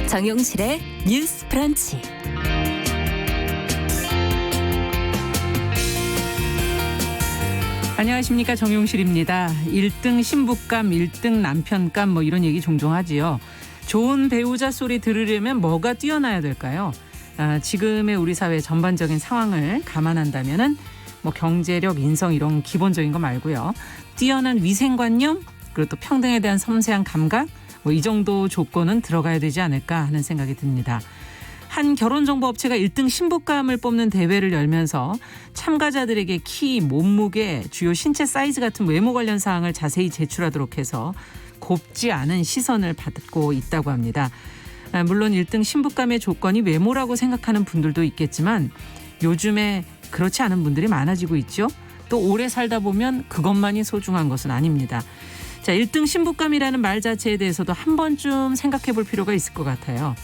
정용실의 뉴스 브런치. 안녕하십니까, 정용실입니다. 1등 신부감, 1등 남편감 뭐 이런 얘기 종종 하지요. 좋은 배우자 소리 들으려면 뭐가 뛰어나야 될까요? 지금의 우리 사회 전반적인 상황을 감안한다면은 뭐 경제력, 인성 이런 기본적인 거 말고요. 뛰어난 위생관념, 그리고 또 평등에 대한 섬세한 감각, 뭐 이 정도 조건은 들어가야 되지 않을까 하는 생각이 듭니다. 한 결혼정보업체가 1등 신부감을 뽑는 대회를 열면서 참가자들에게 키, 몸무게, 주요 신체 사이즈 같은 외모 관련 사항을 자세히 제출하도록 해서 곱지 않은 시선을 받고 있다고 합니다. 물론 1등 신부감의 조건이 외모라고 생각하는 분들도 있겠지만 요즘에 그렇지 않은 분들이 많아지고 있죠. 또 오래 살다 보면 그것만이 소중한 것은 아닙니다. 자, 1등 신부감이라는 말 자체에 대해서도 한 번쯤 생각해 볼 필요가 있을 것 같아요.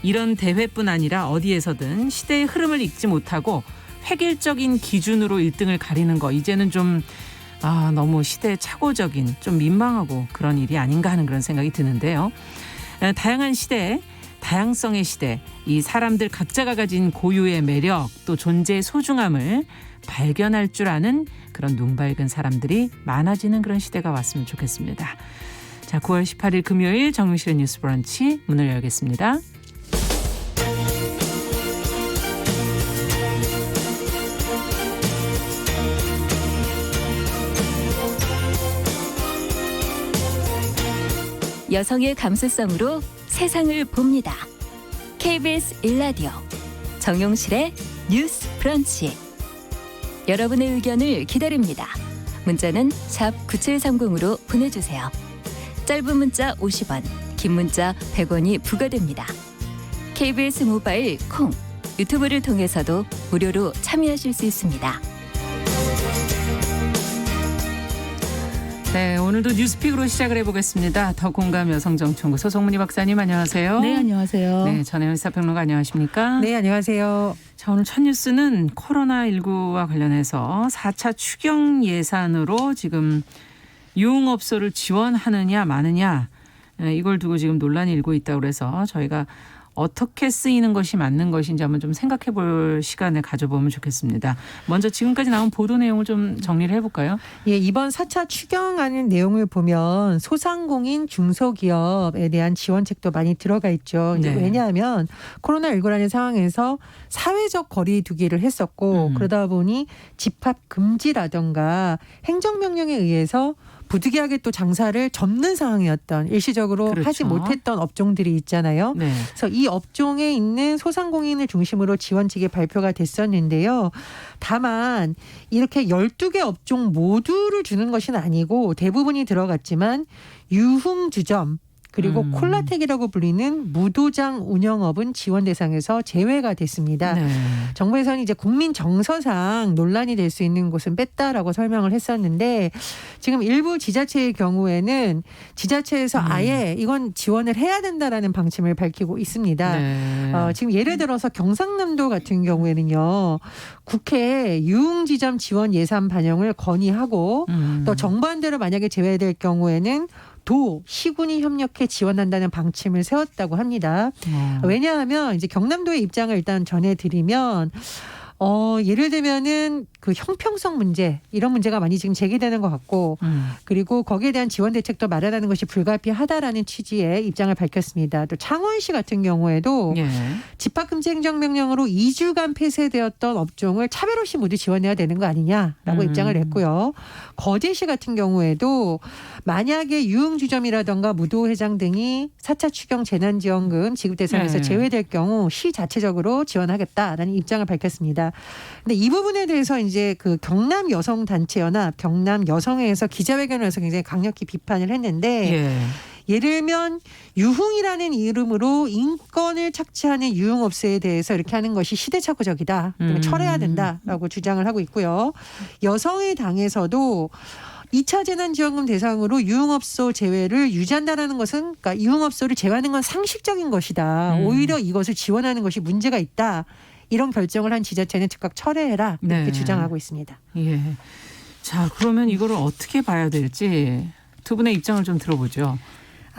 이런 대회뿐 아니라 어디에서든 시대의 흐름을 읽지 못하고 획일적인 기준으로 1등을 가리는 거, 이제는 좀 너무 시대에 착오적인, 좀 민망하고 그런 일이 아닌가 하는 그런 생각이 드는데요. 다양한 시대, 다양성의 시대, 이 사람들 각자가 가진 고유의 매력, 또 존재의 소중함을 발견할 줄 아는 그런 눈 밝은 사람들이 많아지는 그런 시대가 왔으면 좋겠습니다. 자, 9월 18일 금요일 정용실의 뉴스 브런치 문을 열겠습니다. 여성의 감수성으로 세상을 봅니다. KBS 1라디오 정용실의 뉴스 브런치. 여러분의 의견을 기다립니다. 문자는 샵 9730으로 보내주세요. 짧은 문자 50원, 긴 문자 100원이 부과됩니다. KBS 모바일 콩, 유튜브를 통해서도 무료로 참여하실 수 있습니다. 네, 오늘도 뉴스픽으로 시작을 해보겠습니다. 더 공감 여성정치연구소 송문희 박사님, 안녕하세요. 네, 안녕하세요. 네, 전혜연 시사평론가 안녕하십니까? 네, 안녕하세요. 자, 오늘 첫 뉴스는 코로나19와 관련해서 4차 추경 예산으로 지금 유흥업소를 지원하느냐 마느냐, 이걸 두고 지금 논란이 일고 있다고 그래서 저희가 어떻게 쓰이는 것이 맞는 것인지 한번 좀 생각해 볼 시간을 가져보면 좋겠습니다. 먼저 지금까지 나온 보도 내용을 좀 정리를 해볼까요? 예, 이번 4차 추경안의 내용을 보면 소상공인 중소기업에 대한 지원책도 많이 들어가 있죠. 네. 왜냐하면 코로나19라는 상황에서 사회적 거리 두기를 했었고 그러다 보니 집합 금지라던가 행정명령에 의해서 부득이하게 또 장사를 접는 상황이었던, 일시적으로 그렇죠. 하지 못했던 업종들이 있잖아요. 네. 그래서 이 업종에 있는 소상공인을 중심으로 지원책이 발표가 됐었는데요. 다만 이렇게 12개 업종 모두를 주는 것은 아니고 대부분이 들어갔지만 유흥주점, 그리고 콜라텍이라고 불리는 무도장 운영업은 지원 대상에서 제외가 됐습니다. 네. 정부에서는 이제 국민 정서상 논란이 될 수 있는 곳은 뺐다라고 설명을 했었는데, 지금 일부 지자체의 경우에는 지자체에서 아예 이건 지원을 해야 된다라는 방침을 밝히고 있습니다. 네. 지금 예를 들어서 경상남도 같은 경우에는요, 국회에 유흥지점 지원 예산 반영을 건의하고 또 정부안대로 만약에 제외될 경우에는 도, 시군이 협력해 지원한다는 방침을 세웠다고 합니다. 왜냐하면 이제 경남도의 입장을 일단 전해드리면, 예를 들면은 그 형평성 문제, 이런 문제가 많이 지금 제기되는 것 같고, 그리고 거기에 대한 지원 대책도 마련하는 것이 불가피하다라는 취지의 입장을 밝혔습니다. 또 창원시 같은 경우에도 예. 집합금지 행정명령으로 2주간 폐쇄되었던 업종을 차별 없이 모두 지원해야 되는 거 아니냐라고 입장을 냈고요. 거제시 같은 경우에도 만약에 유흥주점이라든가 무도회장 등이 4차 추경 재난지원금 지급 대상에서 네. 제외될 경우 시 자체적으로 지원하겠다라는 입장을 밝혔습니다. 근데 이 부분에 대해서 이제 그 경남 여성단체연합, 경남 여성회에서 기자회견을 해서 굉장히 강력히 비판을 했는데, 예. 예를 들면 유흥이라는 이름으로 인권을 착취하는 유흥업소에 대해서 이렇게 하는 것이 시대착오적이다, 철회해야 된다라고 주장을 하고 있고요. 여성의 당에서도 2차 재난지원금 대상으로 유흥업소 제외를 유지한다는 것은, 그러니까 유흥업소를 제외하는 건 상식적인 것이다. 오히려 이것을 지원하는 것이 문제가 있다. 이런 결정을 한 지자체는 즉각 철회해라, 이렇게 네. 주장하고 있습니다. 예. 자, 그러면 이거를 어떻게 봐야 될지 두 분의 입장을 좀 들어보죠.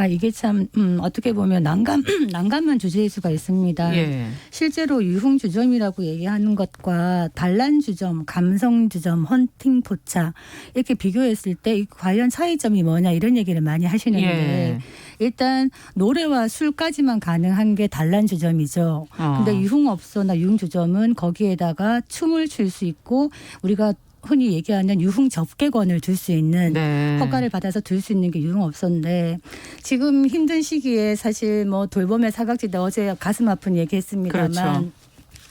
이게 참 어떻게 보면 난감한 주제일 수가 있습니다. 예. 실제로 유흥주점이라고 얘기하는 것과 단란주점, 감성주점, 헌팅 포차 이렇게 비교했을 때 이 과연 차이점이 뭐냐 이런 얘기를 많이 하시는데 예. 일단 노래와 술까지만 가능한 게 단란주점이죠. 근데 유흥업소나 유흥주점은 거기에다가 춤을 출 수 있고 우리가 흔히 얘기하는 유흥 접객권을 둘 수 있는 네. 허가를 받아서 둘 수 있는 게 유흥업소인데 지금 힘든 시기에 사실 뭐 돌봄의 사각지대 어제 가슴 아픈 얘기했습니다만 그렇죠.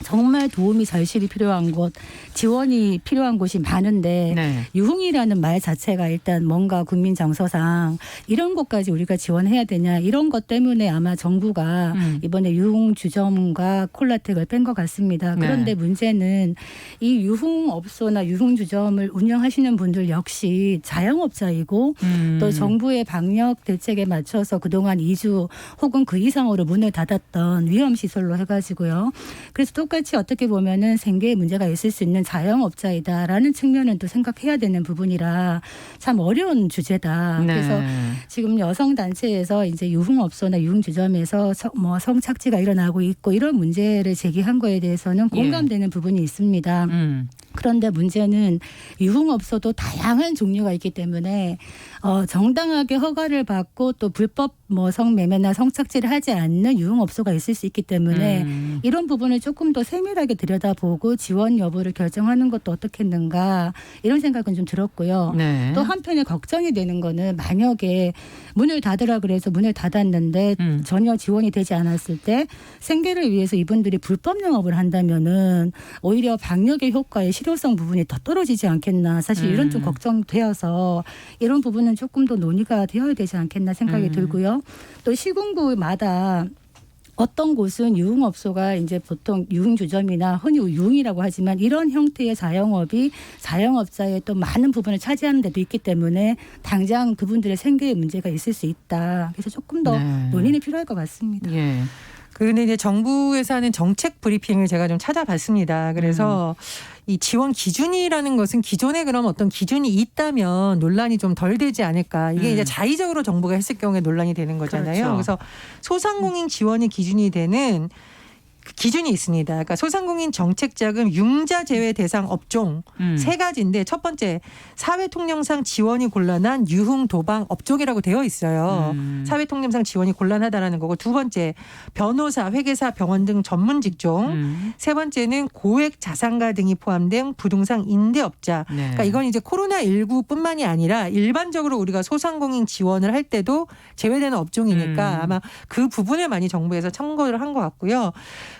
정말 도움이 절실히 필요한 곳, 지원이 필요한 곳이 많은데 네. 유흥이라는 말 자체가 일단 뭔가 국민 정서상 이런 곳까지 우리가 지원해야 되냐 이런 것 때문에 아마 정부가 이번에 유흥주점과 콜라텍을 뺀 것 같습니다. 그런데 네. 문제는 이 유흥업소나 유흥주점을 운영하시는 분들 역시 자영업자이고 또 정부의 방역 대책에 맞춰서 그동안 2주 혹은 그 이상으로 문을 닫았던 위험시설로 해가지고요. 그래서 똑같이 어떻게 보면은 생계에 문제가 있을 수 있는 자영업자이다라는 측면은 또 생각해야 되는 부분이라 참 어려운 주제다. 네. 그래서 지금 여성단체에서 이제 유흥업소나 유흥주점에서 뭐 성착취가 일어나고 있고 이런 문제를 제기한 거에 대해서는 공감되는 부분이 있습니다. 그런데 문제는 유흥업소도 다양한 종류가 있기 때문에 정당하게 허가를 받고 또 불법 뭐 성매매나 성착취를 하지 않는 유흥업소가 있을 수 있기 때문에 이런 부분을 조금 더 세밀하게 들여다보고 지원 여부를 결정하는 것도 어떻겠는가 이런 생각은 좀 들었고요. 네. 또 한편에 걱정이 되는 거는 만약에 문을 닫으라 그래서 문을 닫았는데 전혀 지원이 되지 않았을 때 생계를 위해서 이분들이 불법 영업을 한다면은 오히려 방역의 효과에 실효성 부분이 더 떨어지지 않겠나 사실 이런 좀 걱정되어서 이런 부분은 조금 더 논의가 되어야 되지 않겠나 생각이 들고요. 또 시군구마다 어떤 곳은 유흥업소가 이제 보통 유흥주점이나 흔히 유흥이라고 하지만 이런 형태의 자영업이 자영업자의 또 많은 부분을 차지하는 데도 있기 때문에 당장 그분들의 생계에 문제가 있을 수 있다. 그래서 조금 더 네. 논의는 필요할 것 같습니다. 예. 근데 이제 정부에서 하는 정책 브리핑을 제가 좀 찾아봤습니다. 그래서 이 지원 기준이라는 것은 기존에 그럼 어떤 기준이 있다면 논란이 좀 덜 되지 않을까. 이게 이제 자의적으로 정부가 했을 경우에 논란이 되는 거잖아요. 그렇죠. 그래서 소상공인 지원이 기준이 되는 그 기준이 있습니다. 그러니까 소상공인 정책자금 융자 제외 대상 업종 세 가지인데 첫 번째 사회통념상 지원이 곤란한 유흥 도방 업종이라고 되어 있어요. 사회통념상 지원이 곤란하다라는 거고 두 번째 변호사, 회계사, 병원 등 전문 직종 세 번째는 고액 자산가 등이 포함된 부동산 임대업자. 네. 그러니까 이건 이제 코로나19뿐만이 아니라 일반적으로 우리가 소상공인 지원을 할 때도 제외되는 업종이니까 아마 그 부분을 많이 정부에서 참고를 한 것 같고요.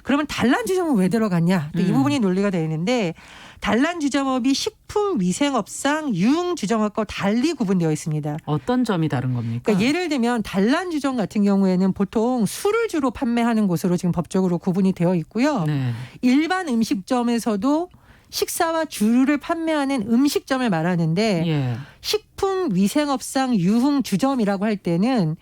그러면 단란주점은 왜 들어갔냐? 또 이 부분이 논리가 되는데 단란주점업이 식품위생업상 유흥주점업과 달리 구분되어 있습니다. 어떤 점이 다른 겁니까? 그러니까 예를 들면 단란주점 같은 경우에는 보통 술을 주로 판매하는 곳으로 지금 법적으로 구분이 되어 있고요. 네. 일반 음식점에서도 식사와 주류를 판매하는 음식점을 말하는데 예. 식품위생업상 유흥주점이라고 할 때는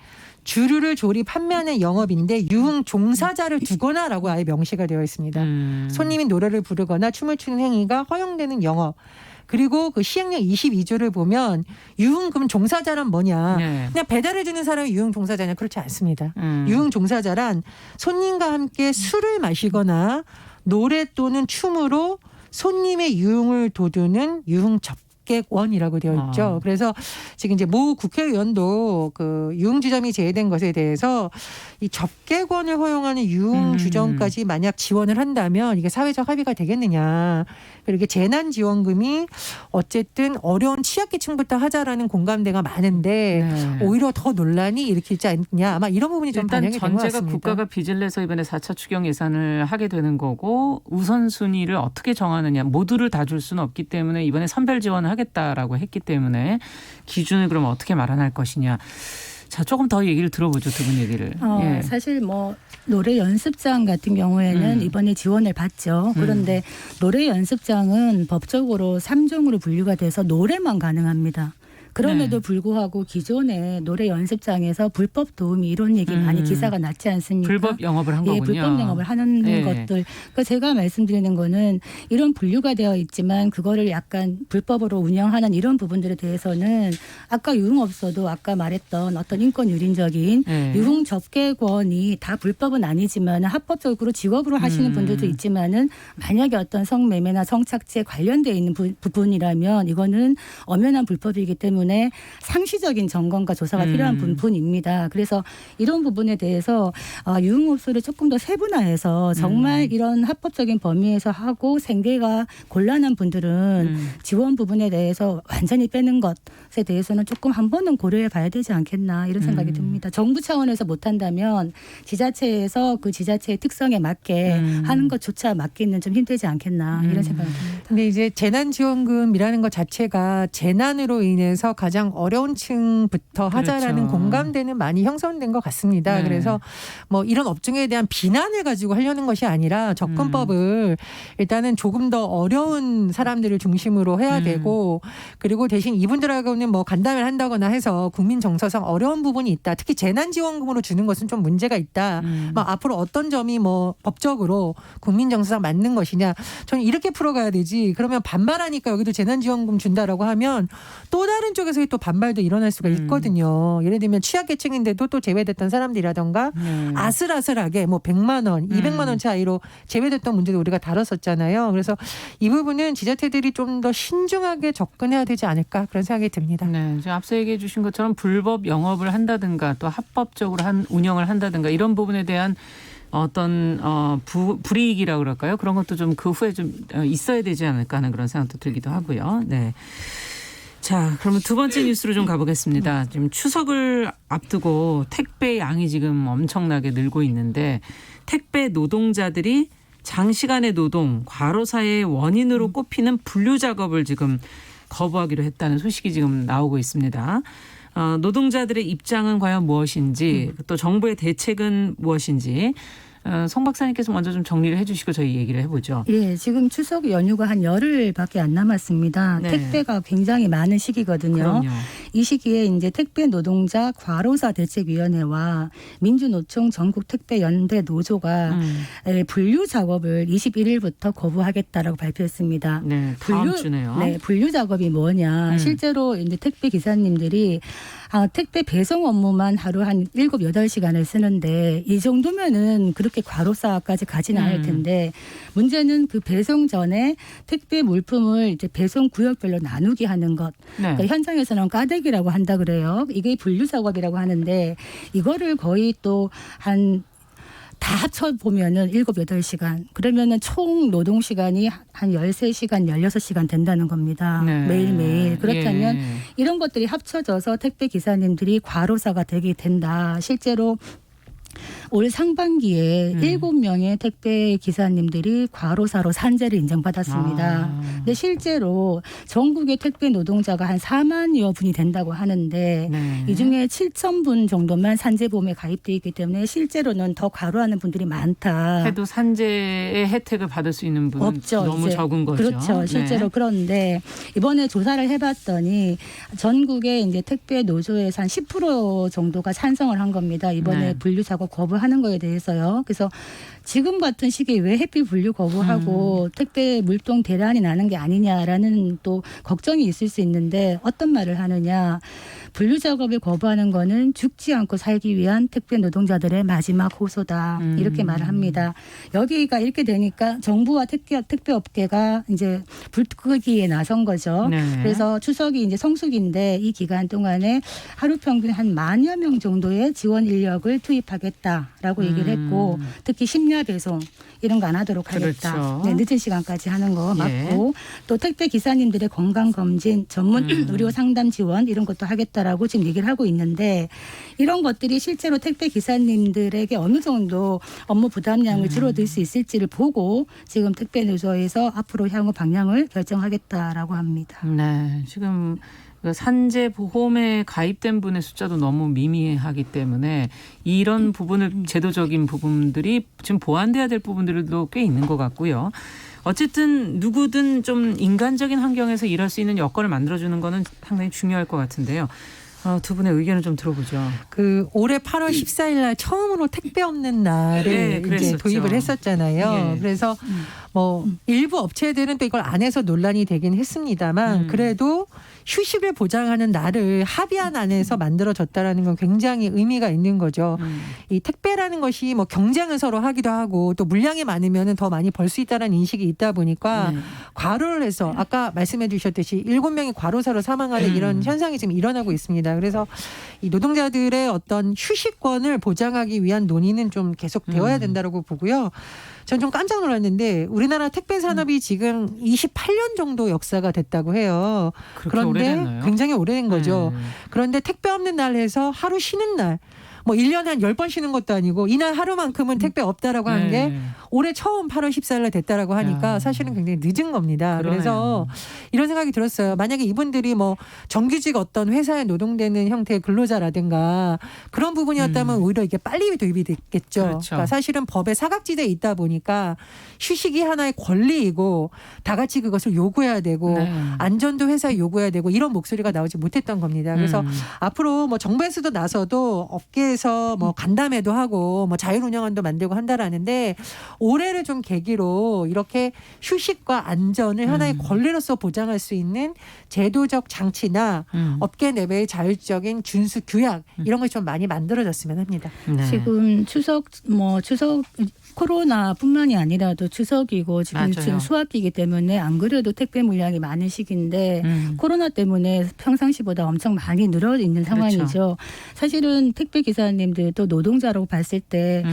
주류를 조리 판매하는 영업인데 유흥 종사자를 두거나라고 아예 명시가 되어 있습니다. 손님이 노래를 부르거나 춤을 추는 행위가 허용되는 영업. 그리고 그 시행령 22조를 보면 유흥금 종사자란 뭐냐. 네. 그냥 배달해 주는 사람이 유흥 종사자냐 그렇지 않습니다. 유흥 종사자란 손님과 함께 술을 마시거나 노래 또는 춤으로 손님의 유흥을 돋우는 유흥 접객원이라고 되어 있죠. 그래서 지금 이제 모 국회의원도 그 유흥주점이 제외된 것에 대해서 이 접객원을 허용하는 유흥주점까지 만약 지원을 한다면 이게 사회적 합의가 되겠느냐. 그리고 이게 재난지원금이 어쨌든 어려운 취약계층부터 하자라는 공감대가 많은데 네. 오히려 더 논란이 일으키지 않냐. 아마 이런 부분이 좀 일단 반영이 된 것 전제가 같습니다. 국가가 빚을 내서 이번에 4차 추경 예산을 하게 되는 거고 우선순위를 어떻게 정하느냐. 모두를 다 줄 수는 없기 때문에 이번에 선별 지원을 하겠다라고 했기 때문에 기준을 그럼 어떻게 마련할 것이냐. 자, 조금 더 얘기를 들어보죠. 두 분 얘기를. 예. 사실 뭐 노래 연습장 같은 경우에는 이번에 지원을 받죠. 그런데 노래 연습장은 법적으로 3종으로 분류가 돼서 노래만 가능합니다. 그럼에도 불구하고 기존의 노래 연습장에서 불법 도우미 이런 얘기 많이 기사가 났지 않습니까? 불법 영업을 한 거군요. 불법 영업을 하는 것들. 그러니까 제가 말씀드리는 거는 이런 분류가 되어 있지만 그거를 약간 불법으로 운영하는 이런 부분들에 대해서는 아까 유흥업소도 아까 말했던 어떤 인권 유린적인 유흥 접객원이 다 불법은 아니지만 합법적으로 직업으로 하시는 분들도 있지만은 만약에 어떤 성매매나 성착취에 관련되어 있는 부분이라면 이거는 엄연한 불법이기 때문에 상시적인 점검과 조사가 필요한 부분입니다. 그래서 이런 부분에 대해서 유흥업소를 조금 더 세분화해서 정말 이런 합법적인 범위에서 하고 생계가 곤란한 분들은 지원 부분에 대해서 완전히 빼는 것에 대해서는 조금 한 번은 고려해 봐야 되지 않겠나 이런 생각이 듭니다. 정부 차원에서 못한다면 지자체에서 그 지자체의 특성에 맞게 하는 것조차 맡기는 좀 힘들지 않겠나 이런 생각이 듭니다. 근데 이제 재난지원금이라는 것 자체가 재난으로 인해서 가장 어려운 층부터 하자라는 공감대는 많이 형성된 것 같습니다. 네. 그래서 뭐 이런 업종에 대한 비난을 가지고 하려는 것이 아니라 접근법을 일단은 조금 더 어려운 사람들을 중심으로 해야 되고 그리고 대신 이분들하고는 뭐 간담회를 한다거나 해서 국민 정서상 어려운 부분이 있다. 특히 재난지원금으로 주는 것은 좀 문제가 있다. 막 앞으로 어떤 점이 뭐 법적으로 국민 정서상 맞는 것이냐. 저는 이렇게 풀어가야 되지. 그러면 반발하니까 여기도 재난지원금 준다라고 하면 또 다른 쪽에서 또 반발도 일어날 수가 있거든요. 예를 들면 취약계층인데도 또 제외됐던 사람들이라던가 아슬아슬하게 뭐 100만 원, 200만 원 차이로 제외됐던 문제도 우리가 다뤘었잖아요. 그래서 이 부분은 지자체들이 좀 더 신중하게 접근해야 되지 않을까 그런 생각이 듭니다. 네, 지금 앞서 얘기해 주신 것처럼 불법 영업을 한다든가 또 합법적으로 운영을 한다든가 이런 부분에 대한 어떤 불이익이라고 그럴까요? 그런 것도 좀 그 후에 좀 있어야 되지 않을까 하는 그런 생각도 들기도 하고요. 네. 자, 그러면 두 번째 뉴스로 좀 가보겠습니다. 지금 추석을 앞두고 택배 양이 지금 엄청나게 늘고 있는데 택배 노동자들이 장시간의 노동, 과로사의 원인으로 꼽히는 분류 작업을 지금 거부하기로 했다는 소식이 지금 나오고 있습니다. 노동자들의 입장은 과연 무엇인지 또 정부의 대책은 무엇인지 송 박사님께서 먼저 좀 정리를 해 주시고 저희 얘기를 해보죠. 예, 지금 추석 연휴가 한 열흘밖에 안 남았습니다. 네. 택배가 굉장히 많은 시기거든요. 그럼요. 이 시기에 이제 택배 노동자 과로사 대책위원회와 민주노총 전국 택배 연대 노조가 분류 작업을 21일부터 거부하겠다라고 발표했습니다. 네, 다음 주네요. 네, 분류 작업이 뭐냐? 실제로 이제 택배 기사님들이 택배 배송 업무만 하루 한 7, 8시간을 쓰는데 이 정도면은 그렇게 과로사까지 가지는 않을 텐데 문제는 그 배송 전에 택배 물품을 이제 배송 구역별로 나누게 하는 것. 네. 그러니까 현장에서는 까대기라고 한다 그래요. 이게 분류 작업이라고 하는데 이거를 거의 또 다 합쳐보면은 7, 8시간. 그러면은 총 노동시간이 한 13시간, 16시간 된다는 겁니다. 네. 매일매일. 그렇다면 예. 이런 것들이 합쳐져서 택배 기사님들이 과로사가 되게 된다. 실제로 올 상반기에 7명의 택배 기사님들이 과로사로 산재를 인정받았습니다. 근데 실제로 전국의 택배 노동자가 한 4만여 분이 된다고 하는데 네. 이 중에 7,000분 정도만 산재보험에 가입되어 있기 때문에 실제로는 더 과로하는 분들이 많다. 해도 산재의 혜택을 받을 수 있는 분은 없죠. 너무 이제. 적은 거죠. 그렇죠. 실제로 네. 그런데 이번에 조사를 해봤더니 전국의 이제 택배 노조에서 한 10% 정도가 찬성을 한 겁니다. 이번에 네. 분류 작업 거부하는 거에 대해서요. 그래서 지금 같은 시기에 왜 햇빛 분류 거부하고 택배 물동 대란이 나는 게 아니냐라는 또 걱정이 있을 수 있는데 어떤 말을 하느냐. 분류 작업을 거부하는 거는 죽지 않고 살기 위한 택배 노동자들의 마지막 호소다. 이렇게 말을 합니다. 여기가 이렇게 되니까 정부와 택배 업계가 이제 불끄기에 나선 거죠. 네. 그래서 추석이 이제 성수기인데 이 기간 동안에 하루 평균 한 10,000여 명 정도의 지원 인력을 투입하겠다라고 얘기를 했고 특히 심야 배송 이런 거 안 하도록 하겠다. 그렇죠. 네, 늦은 시간까지 하는 거 예. 맞고 또 택배 기사님들의 건강검진 전문 의료 상담 지원 이런 것도 하겠다라고 지금 얘기를 하고 있는데 이런 것들이 실제로 택배 기사님들에게 어느 정도 업무 부담량을 줄어들 수 있을지를 보고 지금 택배 노조에서 앞으로 향후 방향을 결정하겠다라고 합니다. 네, 지금 산재 보험에 가입된 분의 숫자도 너무 미미하기 때문에 이런 부분을 제도적인 부분들이 지금 보완돼야 될 부분들도 꽤 있는 것 같고요. 어쨌든 누구든 좀 인간적인 환경에서 일할 수 있는 여건을 만들어주는 거는 상당히 중요할 것 같은데요. 두 분의 의견을 좀 들어보죠. 그 올해 8월 14일 날 처음으로 택배 없는 날을 이제 그랬었죠. 도입을 했었잖아요. 예. 그래서 뭐 일부 업체들은 또 이걸 안 해서 논란이 되긴 했습니다만 그래도 휴식을 보장하는 날을 합의안 안에서 만들어졌다라는 건 굉장히 의미가 있는 거죠. 이 택배라는 것이 뭐 경쟁을 서로 하기도 하고 또 물량이 많으면 더 많이 벌 수 있다는 인식이 있다 보니까 과로를 해서 아까 말씀해 주셨듯이 7명이 과로사로 사망하는 이런 현상이 지금 일어나고 있습니다. 그래서 이 노동자들의 어떤 휴식권을 보장하기 위한 논의는 좀 계속 되어야 된다고 보고요. 전 좀 깜짝 놀랐는데 우리나라 택배 산업이 지금 28년 정도 역사가 됐다고 해요. 그런데 오래됐나요? 굉장히 오래된 거죠. 네. 그런데 택배 없는 날 해서 하루 쉬는 날. 뭐 1년에 한 10번 쉬는 것도 아니고 이날 하루만큼은 택배 없다라고 한 게 올해 처음 8월 14일 날 됐다라고 하니까 사실은 굉장히 늦은 겁니다. 그러네요. 그래서 이런 생각이 들었어요. 만약에 이분들이 뭐 정규직 어떤 회사에 노동되는 형태의 근로자라든가 그런 부분이었다면 오히려 이게 빨리 도입이 됐겠죠. 그렇죠. 그러니까 사실은 법의 사각지대에 있다 보니까 휴식이 하나의 권리이고 다 같이 그것을 요구해야 되고 안전도 회사에 요구해야 되고 이런 목소리가 나오지 못했던 겁니다. 그래서 앞으로 뭐 정부에서도 나서도 업계에서 뭐 간담회도 하고 뭐 자율운영원도 만들고 한다라는데 올해를 좀 계기로 이렇게 휴식과 안전을 하나의 권리로서 보장할 수 있는 제도적 장치나 업계 내부의 자율적인 준수 규약 이런 것이 좀 많이 만들어졌으면 합니다. 네. 지금 추석 코로나뿐만이 아니라도 추석이고 지금 수학기이기 때문에 안 그래도 택배 물량이 많은 시기인데 코로나 때문에 평상시보다 엄청 많이 늘어 있는 상황이죠. 그렇죠. 사실은 택배 기사님들도 노동자라고 봤을 때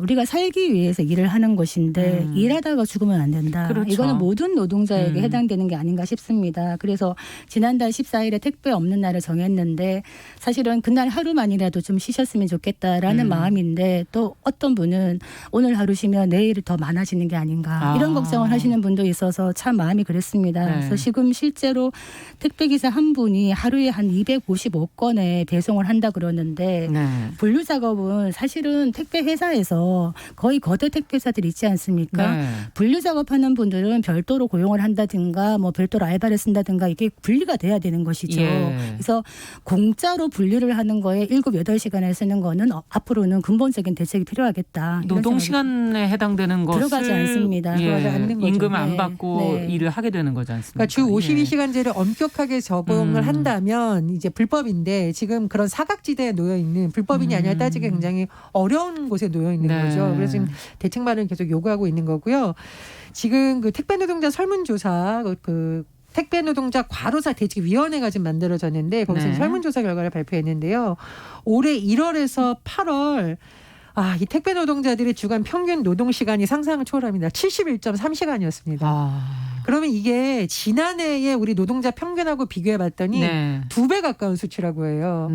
우리가 살기 위해서 일을 하는 것인데 일하다가 죽으면 안 된다. 그렇죠. 이거는 모든 노동자에게 해당되는 게 아닌가 싶습니다. 그래서 지난달 14일에 택배 없는 날을 정했는데 사실은 그날 하루만이라도 좀 쉬셨으면 좋겠다라는 마음인데 또 어떤 분은 오늘 하루 쉬면 내일 더 많아지는 게 아닌가 이런 걱정을 하시는 분도 있어서 참 마음이 그랬습니다. 그래서 지금 실제로 택배기사 한 분이 하루에 한 255건의 배송을 한다 그러는데 분류 작업은 사실은 택배 회사에서 거의 거대 택배사들이 있지 않습니까? 분류 작업하는 분들은 별도로 고용을 한다든가 뭐 별도로 알바를 쓴다든가 이게 분리가 돼야 되는 것이죠. 그래서 공짜로 분류를 하는 거에 7, 8시간을 쓰는 거는 앞으로는 근본적인 대책이 필요하겠다. 노동 시간에 해당되는 것을 들어가지 않습니다. 들어가지 않는 거죠. 임금을 안 받고 일을 하게 되는 거지 않습니까? 그러니까 주 52시간제를 엄격하게 적용을 한다면 이제 불법인데 지금 그런 사각지대에 놓여 있는 불법이냐 아니냐 따지기 굉장히 어려운 곳에 놓여 있는 거죠. 그래서 지금 대책 마련을 계속 요구하고 있는 거고요. 지금 그 택배 노동자 설문조사 그 택배 노동자 과로사 대책위원회가 지금 만들어졌는데 거기서 설문조사 결과를 발표했는데요. 올해 1월에서 8월 이 택배 노동자들의 주간 평균 노동 시간이 상상을 초월합니다. 71.3시간이었습니다. 그러면 이게 지난해에 우리 노동자 평균하고 비교해 봤더니 2배 가까운 수치라고 해요.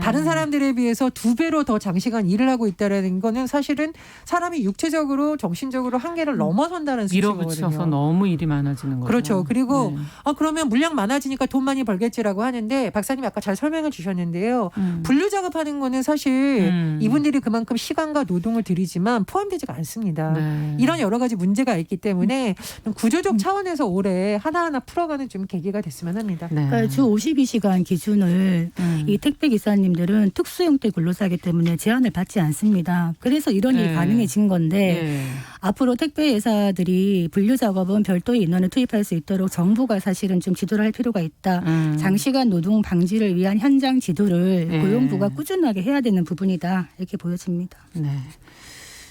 다른 사람들에 비해서 2배로 더 장시간 일을 하고 있다는 거는 사실은 사람이 육체적으로 정신적으로 한계를 넘어선다는 수치거든요. 밀어붙여서 너무 일이 많아지는 거죠. 그렇죠. 그리고 그러면 물량 많아지니까 돈 많이 벌겠지라고 하는데 박사님이 아까 잘 설명을 주셨는데요. 분류 작업하는 거는 사실 이분들이 그만큼 시간과 노동을 들이지만 포함되지가 않습니다. 이런 여러 가지 문제가 있기 때문에 구조적 차원에서 올해 하나하나 풀어가는 좀 계기가 됐으면 합니다. 그러니까 주 52시간 기준을 이 택배 기사님들은 특수 형태 근로사이기 때문에 제한을 받지 않습니다. 그래서 이런 일이 가능해진 건데 앞으로 택배 회사들이 분류 작업은 별도의 인원을 투입할 수 있도록 정부가 사실은 좀 지도를 할 필요가 있다. 장시간 노동 방지를 위한 현장 지도를 고용부가 꾸준하게 해야 되는 부분이다. 이렇게 보여집니다.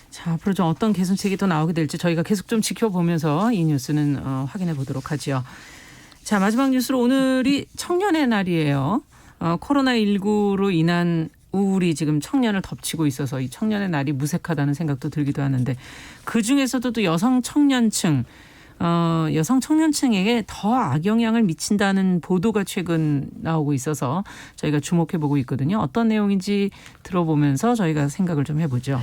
자, 앞으로 좀 어떤 개선책이 더 나오게 될지 저희가 계속 좀 지켜보면서 이 뉴스는 확인해 보도록 하죠. 자, 마지막 뉴스로 오늘이 청년의 날이에요. 코로나19로 인한 우울이 지금 청년을 덮치고 있어서 이 청년의 날이 무색하다는 생각도 들기도 하는데 그중에서도 또 여성 청년층에게 더 악영향을 미친다는 보도가 최근 나오고 있어서 저희가 주목해 보고 있거든요. 어떤 내용인지 들어보면서 저희가 생각을 좀 해보죠.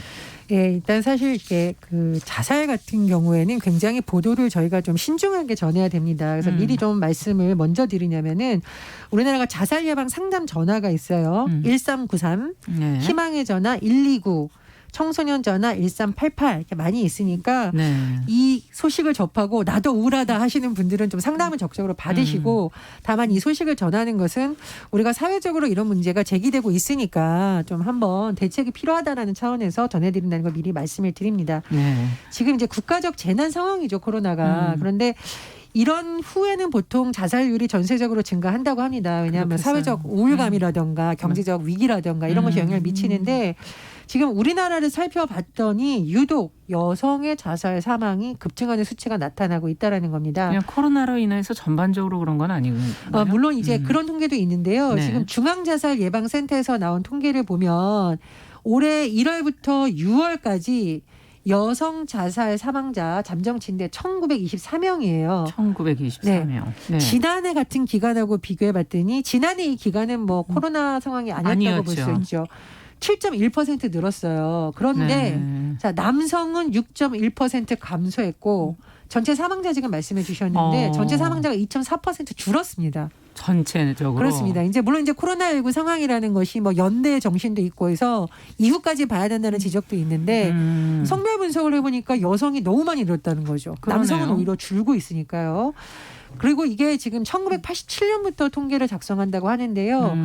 일단 사실 이게 그 자살 같은 경우에는 굉장히 보도를 저희가 좀 신중하게 전해야 됩니다. 그래서 미리 좀 말씀을 먼저 드리냐면은 우리나라가 자살 예방 상담 전화가 있어요. 1393, 희망의 전화 129. 청소년 전화 1388 이렇게 많이 있으니까 네. 이 소식을 접하고 나도 우울하다 하시는 분들은 좀 상담을 적극적으로 받으시고 다만 이 소식을 전하는 것은 우리가 사회적으로 이런 문제가 제기되고 있으니까 좀 한번 대책이 필요하다라는 차원에서 전해드린다는 걸 미리 말씀을 드립니다. 네. 지금 이제 국가적 재난 상황이죠, 코로나가. 그런데 이런 후에는 보통 자살률이 전세적으로 증가한다고 합니다. 왜냐하면 그렇겠어요. 사회적 우울감이라든가 경제적 위기라든가 이런 것이 영향을 미치는데 지금 우리나라를 살펴봤더니 유독 여성의 자살 사망이 급증하는 수치가 나타나고 있다는 겁니다. 그냥 코로나로 인해서 전반적으로 그런 건 아니고. 물론 이제 그런 통계도 있는데요. 네. 지금 중앙자살예방센터에서 나온 통계를 보면 올해 1월부터 6월까지 여성 자살 사망자 잠정 진대 1924명이에요. 1924명. 네. 지난해 같은 기간하고 비교해 봤더니 지난해 이 기간은 뭐 코로나 상황이 아니었다고 볼 수 아니었죠. 있죠. 7.1% 늘었어요. 그런데 네. 자, 남성은 6.1% 감소했고 전체 사망자 지금 말씀해 주셨는데 전체 사망자가 2.4% 줄었습니다. 전체적으로. 그렇습니다. 이제 물론 이제 코로나19 상황이라는 것이 뭐 연대 정신도 있고 해서 이후까지 봐야 된다는 지적도 있는데 성별 분석을 해보니까 여성이 너무 많이 늘었다는 거죠. 그러네요. 남성은 오히려 줄고 있으니까요. 그리고 이게 지금 1987년부터 통계를 작성한다고 하는데요.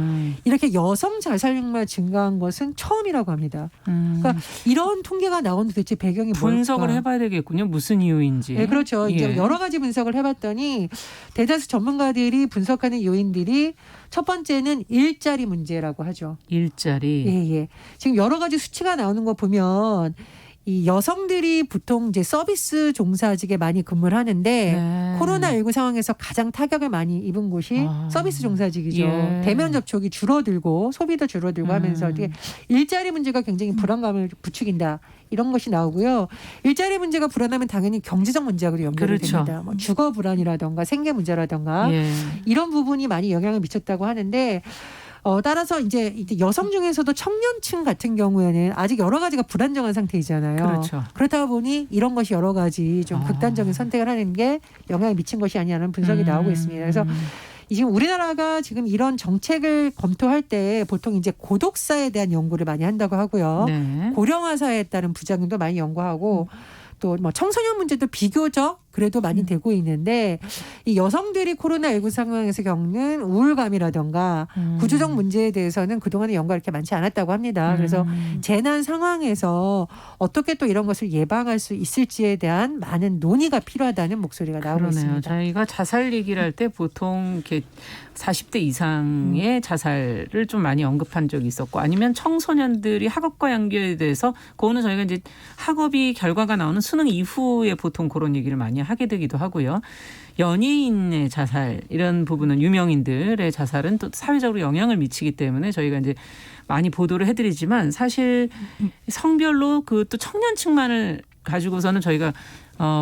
이렇게 여성 자살률만 증가한 것은 처음이라고 합니다. 그러니까 이런 통계가 나온 도대체 배경이 분석을 뭘까? 해봐야 되겠군요. 무슨 이유인지. 네, 그렇죠. 이제 예. 여러 가지 분석을 해봤더니 대다수 전문가들이 분석하는 요인들이 첫 번째는 일자리 문제라고 하죠. 일자리. 예. 지금 여러 가지 수치가 나오는 거 보면 이 여성들이 보통 이제 서비스 종사직에 많이 근무를 하는데 네. 코로나19 상황에서 가장 타격을 많이 입은 곳이 서비스 종사직이죠. 예. 대면 접촉이 줄어들고 소비도 줄어들고 하면서 되게 일자리 문제가 굉장히 불안감을 부추긴다. 이런 것이 나오고요. 일자리 문제가 불안하면 당연히 경제적 문제하고도 연결이 그렇죠. 됩니다. 뭐 주거 불안이라든가 생계 문제라든가 예. 이런 부분이 많이 영향을 미쳤다고 하는데 따라서 이제 여성 중에서도 청년층 같은 경우에는 아직 여러 가지가 불안정한 상태이잖아요. 그렇죠. 그렇다 보니 이런 것이 여러 가지 좀 극단적인 선택을 하는 게 영향을 미친 것이 아니냐는 분석이 나오고 있습니다. 그래서 지금 우리나라가 지금 이런 정책을 검토할 때 보통 이제 고독사에 대한 연구를 많이 한다고 하고요. 네. 고령화사에 따른 부작용도 많이 연구하고 또 뭐 청소년 문제도 비교적 그래도 많이 되고 있는데 이 여성들이 코로나19 상황에서 겪는 우울감이라든가 구조적 문제에 대해서는 그동안에 연구가 이렇게 많지 않았다고 합니다. 그래서 재난 상황에서 어떻게 또 이런 것을 예방할 수 있을지에 대한 많은 논의가 필요하다는 목소리가 나오고 그러네요. 있습니다. 저희가 자살 얘기를 할 때 보통 이렇게 40대 이상의 자살을 좀 많이 언급한 적이 있었고 아니면 청소년들이 학업과 연계에 대해서 그거는 저희가 이제 학업이 결과가 나오는 수능 이후에 보통 그런 얘기를 많이 하게 되기도 하고요. 연예인의 자살 이런 부분은 유명인들의 자살은 또 사회적으로 영향을 미치기 때문에 저희가 이제 많이 보도를 해드리지만 사실 성별로 그 또 청년층만을 가지고서는 저희가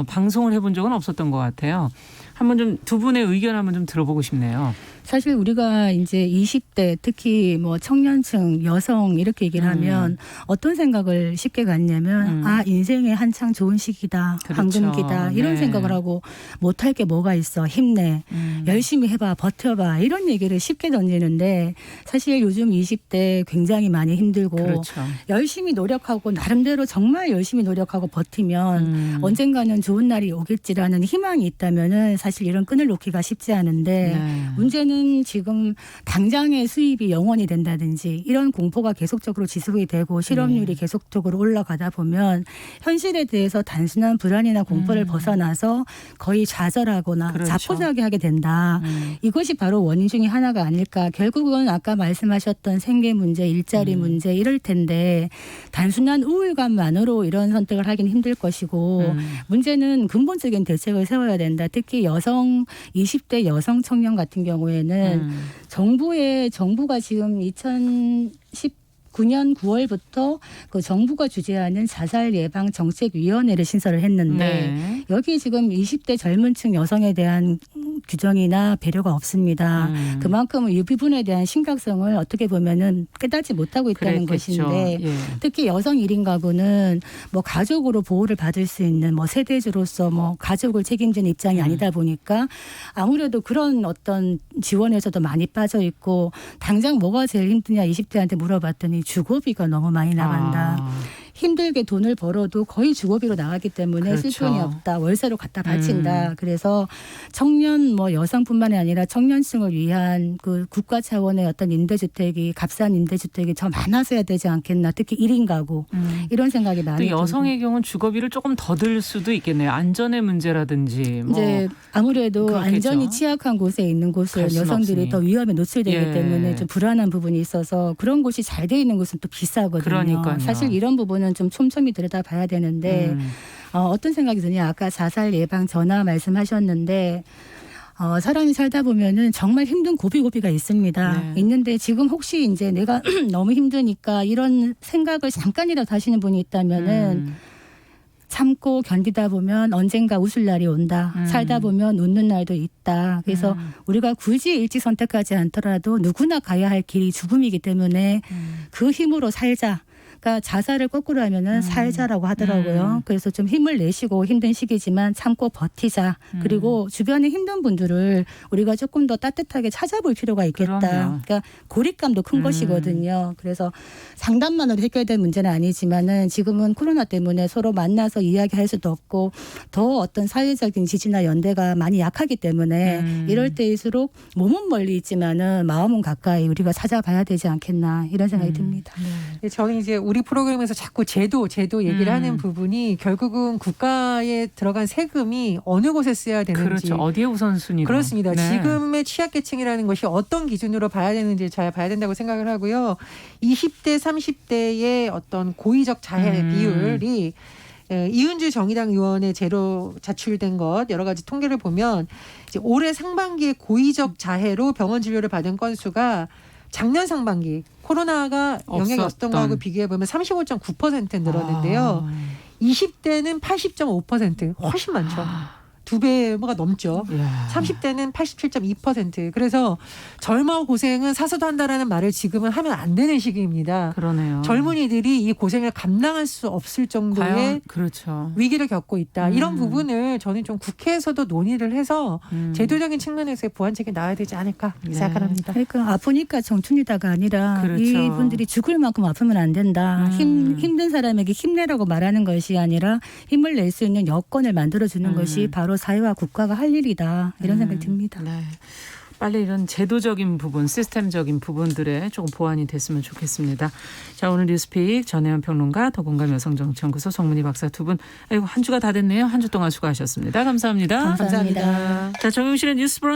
방송을 해본 적은 없었던 것 같아요. 한번 좀 두 분의 의견 한번 좀 들어보고 싶네요. 사실 우리가 이제 20대 특히 뭐 청년층 여성 이렇게 얘기를 하면 어떤 생각을 쉽게 갖냐면 인생의 한창 좋은 시기다. 그렇죠. 황금기다. 이런 네. 생각을 하고 못할 게 뭐가 있어. 힘내. 열심히 해봐. 버텨봐. 이런 얘기를 쉽게 던지는데 사실 요즘 20대 굉장히 많이 힘들고 그렇죠. 열심히 노력하고 나름대로 정말 열심히 노력하고 버티면 언젠가는 좋은 날이 오겠지라는 희망이 있다면은 사실 이런 끈을 놓기가 쉽지 않은데 네. 문제는 지금 당장의 수입이 영원이 된다든지 이런 공포가 계속적으로 지속이 되고 실업률이 계속적으로 올라가다 보면 현실에 대해서 단순한 불안이나 공포를 벗어나서 거의 좌절하거나 그렇죠. 자포자기하게 된다. 이것이 바로 원인 중에 하나가 아닐까. 결국은 아까 말씀하셨던 생계 문제, 일자리 문제 이럴 텐데 단순한 우울감만으로 이런 선택을 하긴 힘들 것이고 문제는 근본적인 대책을 세워야 된다. 특히 20대 여성 청년 같은 경우에는 정부가 지금 2019년 9월부터 그 정부가 주재하는 자살 예방 정책위원회를 신설을 했는데 네. 여기 지금 20대 젊은층 여성에 대한 규정이나 배려가 없습니다. 그만큼 이 부분에 대한 심각성을 어떻게 보면은 깨닫지 못하고 있다는 그랬겠죠. 것인데 예. 특히 여성 1인 가구는 뭐 가족으로 보호를 받을 수 있는 뭐 세대주로서 뭐 가족을 책임지는 입장이 아니다 보니까 아무래도 그런 어떤 지원에서도 많이 빠져 있고 당장 뭐가 제일 힘드냐 20대한테 물어봤더니 주거비가 너무 많이 나간다. 힘들게 돈을 벌어도 거의 주거비로 나가기 때문에 그렇죠. 쓸 돈이 없다. 월세로 갖다 바친다. 그래서 청년 뭐 여성뿐만이 아니라 청년층을 위한 그 국가 차원의 어떤 임대주택이 값싼 임대주택이 더 많아져야 되지 않겠나. 특히 1인 가구 이런 생각이 많이 또 들고. 여성의 경우는 주거비를 조금 더 들 수도 있겠네요. 안전의 문제라든지 뭐. 이제 아무래도 그렇겠죠. 안전이 취약한 곳에 있는 곳은 갈 수는 여성들이 없으니. 더 위험에 노출되기 예. 때문에 좀 불안한 부분이 있어서 그런 곳이 잘 돼 있는 곳은 또 비싸거든요. 그러니까요. 사실 이런 부분은 좀 촘촘히 들여다봐야 되는데 어떤 생각이 드냐. 아까 자살 예방 전화 말씀하셨는데 사람이 살다 보면은 정말 힘든 고비고비가 있습니다. 네. 있는데 지금 혹시 이제 내가 너무 힘드니까 이런 생각을 잠깐이라도 하시는 분이 있다면은 참고 견디다 보면 언젠가 웃을 날이 온다. 살다 보면 웃는 날도 있다. 그래서 우리가 굳이 일찍 선택하지 않더라도 누구나 가야 할 길이 죽음이기 때문에 그 힘으로 살자. 그러니까 자살을 거꾸로 하면은 살자라고 하더라고요. 그래서 좀 힘을 내시고 힘든 시기지만 참고 버티자. 그리고 주변에 힘든 분들을 우리가 조금 더 따뜻하게 찾아볼 필요가 있겠다. 그럼요. 그러니까 고립감도 큰 것이거든요. 그래서 상담만으로 해결될 문제는 아니지만은 지금은 코로나 때문에 서로 만나서 이야기할 수도 없고 더 어떤 사회적인 지지나 연대가 많이 약하기 때문에 이럴 때일수록 몸은 멀리 있지만은 마음은 가까이 우리가 찾아봐야 되지 않겠나 이런 생각이 듭니다. 네, 저는 이제 우리 프로그램에서 자꾸 제도 얘기를 하는 부분이 결국은 국가에 들어간 세금이 어느 곳에 써야 되는지. 그렇죠. 어디에 우선순위로. 그렇습니다. 네. 지금의 취약계층이라는 것이 어떤 기준으로 봐야 되는지 잘 봐야 된다고 생각을 하고요. 20대, 30대의 어떤 고의적 자해 비율이 이은주 정의당 의원의 제로 자출된 것 여러 가지 통계를 보면 이제 올해 상반기에 고의적 자해로 병원 진료를 받은 건수가 작년 상반기 코로나가 영향이 없었던 거하고 비교해 보면 35.9% 늘었는데요. 20대는 80.5% 훨씬 많죠. 2배가 넘죠. 이야. 30대는 87.2%. 그래서 젊어 고생은 사서도 한다라는 말을 지금은 하면 안 되는 시기입니다. 그러네요. 젊은이들이 이 고생을 감당할 수 없을 정도의 과연 그렇죠. 위기를 겪고 있다. 이런 부분을 저는 좀 국회에서도 논의를 해서 제도적인 측면에서의 보완책이 나와야 되지 않을까 생각을 합니다. 그러니까 아프니까 청춘이다가 아니라 그렇죠. 이분들이 죽을 만큼 아프면 안 된다. 힘든 사람에게 힘내라고 말하는 것이 아니라 힘을 낼 수 있는 여건을 만들어주는 것이 바로 사회와 국가가 할 일이다. 이런 생각이 듭니다. 네. 빨리 이런 제도적인 부분, 시스템적인 부분들에 조금 보완이 됐으면 좋겠습니다. 자, 오늘 뉴스픽 전혜연 평론가, 더공감 여성정치연구소 송문희 박사 두 분. 아이고, 한 주가 다 됐네요. 한 주 동안 수고하셨습니다. 감사합니다. 감사합니다. 자, 정용실의 뉴스 브런치.